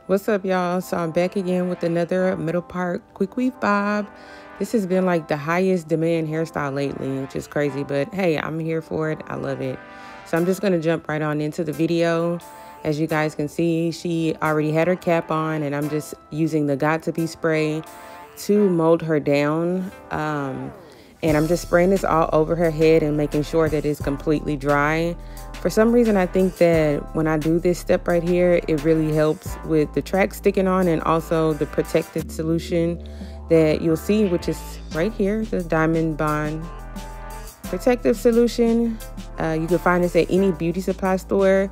What's up, y'all? So I'm back again with another middle part Quickweave Bob. This has been like the highest demand hairstyle lately, which is crazy, but hey, I'm here for it. I love it. So I'm just going to jump right on into the video. As you guys can see, she already had her cap on, and I'm just using the Got To Be spray to mold her down. And I'm just spraying this all over her head and making sure that it's completely dry. For some reason, I think that when I do this step right here, it really helps with the track sticking on and also the protected solution that you'll see, which is right here, the Diamond Bond Protective Solution. You can find this at any beauty supply store.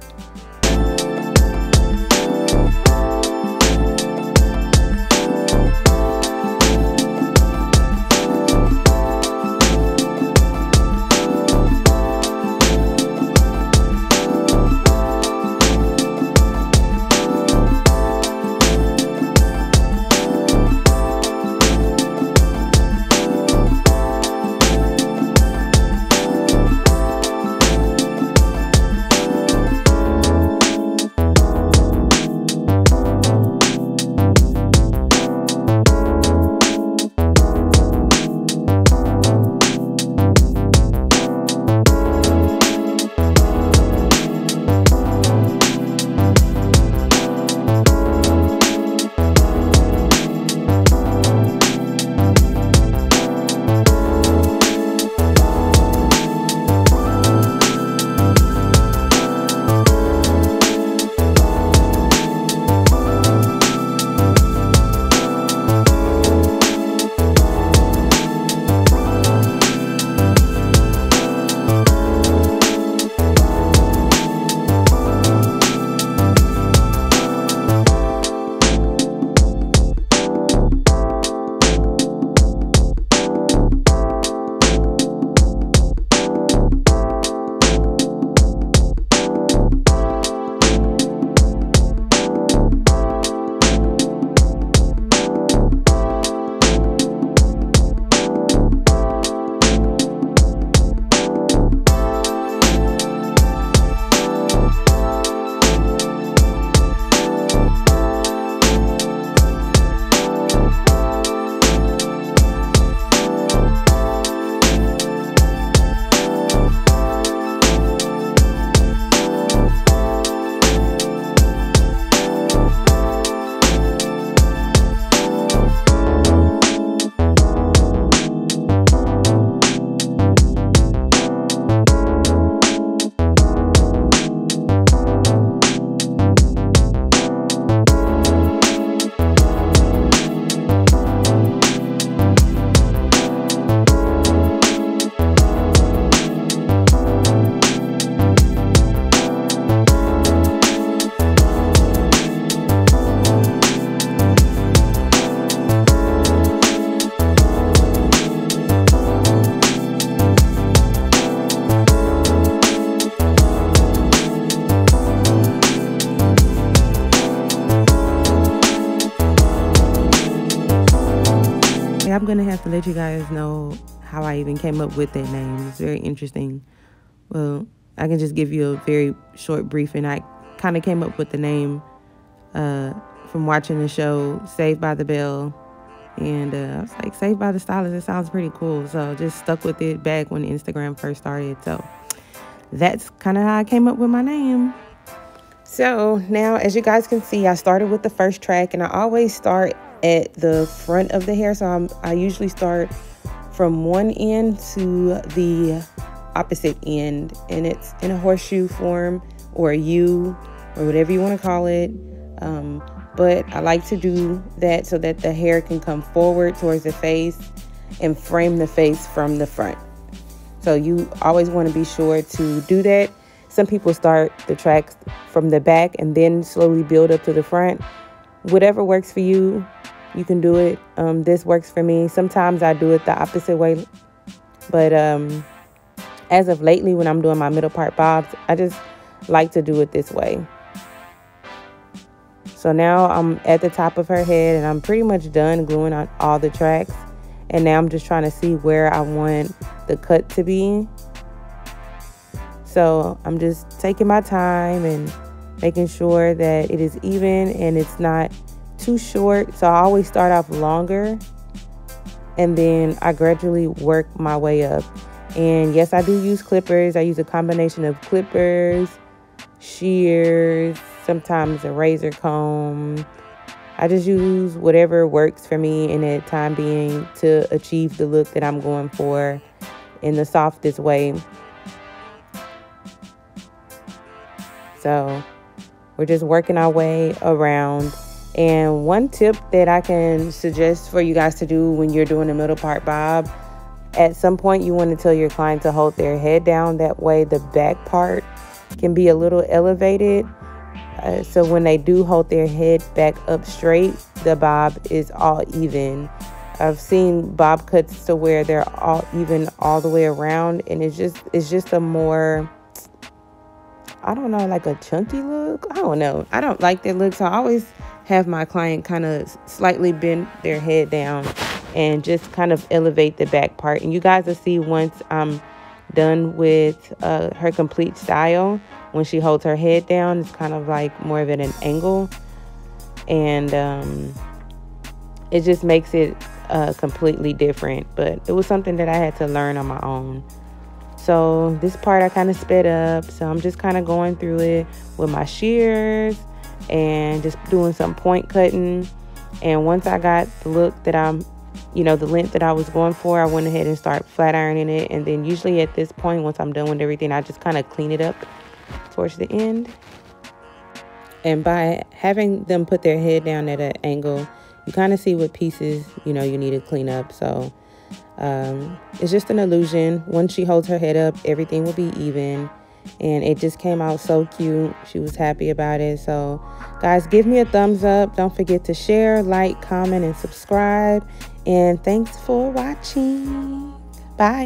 I'm gonna have to let you guys know how I even came up with that name. It's very interesting. Well, I can just give you a very short briefing. I kind of came up with the name from watching the show Saved by the Bell, and I was like, Saved by the Stylist, it sounds pretty cool, so just stuck with it back when Instagram first started. So that's kind of how I came up with my name. So now, as you guys can see, I started with the first track, and I always start at the front of the hair. So I usually start from one end to the opposite end, and it's in a horseshoe form or a U or whatever you want to call it. But I like to do that so that the hair can come forward towards the face and frame the face from the front. So you always want to be sure to do that. Some people start the tracks from the back and then slowly build up to the front. Whatever works for you, you can do it. This works for me. Sometimes I do it the opposite way. But as of lately, when I'm doing my middle part bobs, I just like to do it this way. So now I'm at the top of her head, and I'm pretty much done gluing on all the tracks. And now I'm just trying to see where I want the cut to be. So I'm just taking my time and making sure that it is even and it's not too short. So I always start off longer and then I gradually work my way up. And yes, I do use clippers. I use a combination of clippers, shears, sometimes a razor comb. I just use whatever works for me in that time being to achieve the look that I'm going for in the softest way. So we're just working our way around. And one tip that I can suggest for you guys to do when you're doing the middle part bob, at some point you want to tell your client to hold their head down. That way the back part can be a little elevated. So when they do hold their head back up straight, the bob is all even. I've seen bob cuts to where they're all even all the way around, and it's just a more, I don't know, like a chunky look. I don't know. I don't like that look, so I always have my client kind of slightly bend their head down and just kind of elevate the back part. And you guys will see once I'm done with her complete style, when she holds her head down, it's kind of like more of an angle. And it just makes it completely different. But it was something that I had to learn on my own. So this part I kind of sped up. So I'm just kind of going through it with my shears and just doing some point cutting. And once I got the look that I'm, the length that I was going for, I went ahead and start flat ironing it. And then usually at this point, once I'm done with everything, I just kind of clean it up towards the end. And by having them put their head down at an angle, you kind of see what pieces, you need to clean up. So it's just an illusion. Once she holds her head up, everything will be even. And it just came out so cute. She was happy about it. So guys, give me a thumbs up. Don't forget to share, like, comment, and subscribe. And thanks for watching. Bye.